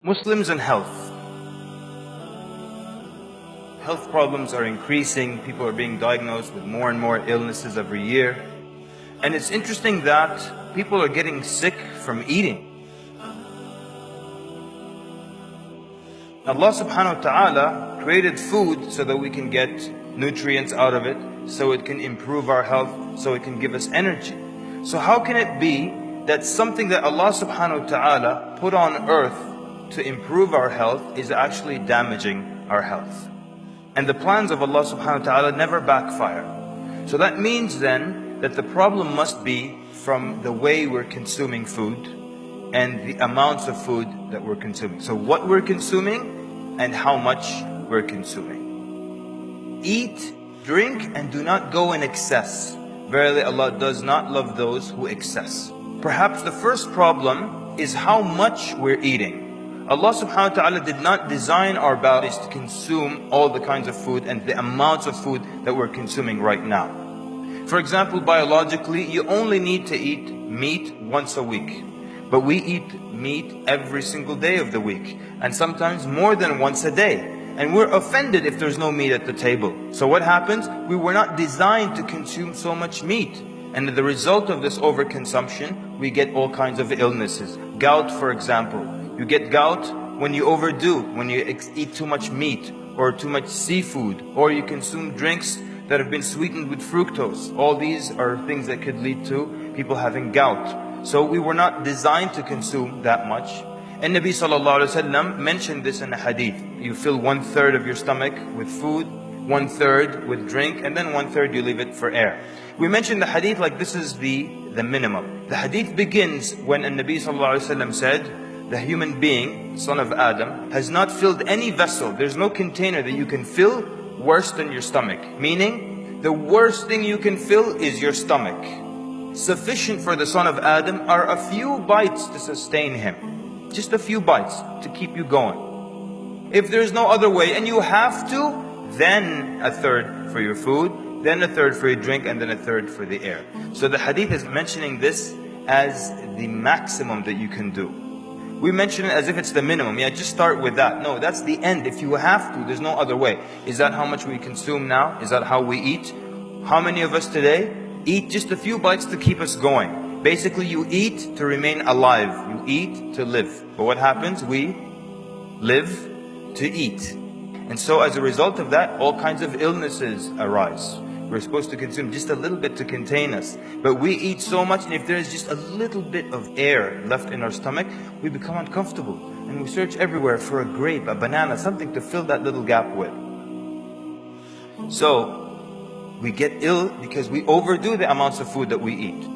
Muslims and health. Health problems are increasing. People are being diagnosed with more and more illnesses every year. And it's interesting that people are getting sick from eating. Allah subhanahu wa ta'ala created food so that we can get nutrients out of it, so it can improve our health, so it can give us energy. So how can it be that something that Allah subhanahu wa ta'ala put on earth to improve our health is actually damaging our health? And the plans of Allah subhanahu wa ta'ala never backfire. So that means then that the problem must be from the way we're consuming food and the amounts of food that we're consuming. So what we're consuming and how much we're consuming. Eat, drink, and do not go in excess. Verily Allah does not love those who excess. Perhaps the first problem is how much we're eating. Allah subhanahu wa ta'ala did not design our bodies to consume all the kinds of food and the amounts of food that we're consuming right now. For example, biologically, you only need to eat meat once a week. But we eat meat every single day of the week, and sometimes more than once a day. And we're offended if there's no meat at the table. So what happens? We were not designed to consume so much meat. And the result of this overconsumption, we get all kinds of illnesses. Gout, for example. You get gout when you overdo, when you eat too much meat or too much seafood, or you consume drinks that have been sweetened with fructose. All these are things that could lead to people having gout. So we were not designed to consume that much. And Nabi sallallahu alaihi wasallam mentioned this in a hadith. You fill 1/3 of your stomach with food, 1/3 with drink, and then 1/3 you leave it for air. We mentioned the hadith like this is the minimum. The hadith begins when Nabi sallallahu alaihi wasallam said, the human being, son of Adam, has not filled any vessel. There's no container that you can fill worse than your stomach. Meaning, the worst thing you can fill is your stomach. Sufficient for the son of Adam are a few bites to sustain him. Just a few bites to keep you going. If there's no other way and you have to, then 1/3 for your food, then 1/3 for your drink, and then 1/3 for the air. So the hadith is mentioning this as the maximum that you can do. We mention it as if it's the minimum. Yeah, just start with that. No, that's the end. If you have to, there's no other way. Is that how much we consume now? Is that how we eat? How many of us today eat just a few bites to keep us going? Basically, you eat to remain alive. You eat to live. But what happens? We live to eat. And so as a result of that, all kinds of illnesses arise. We're supposed to consume just a little bit to contain us. But we eat so much, and if there is just a little bit of air left in our stomach, we become uncomfortable. And we search everywhere for a grape, a banana, something to fill that little gap with. So, we get ill because we overdo the amounts of food that we eat.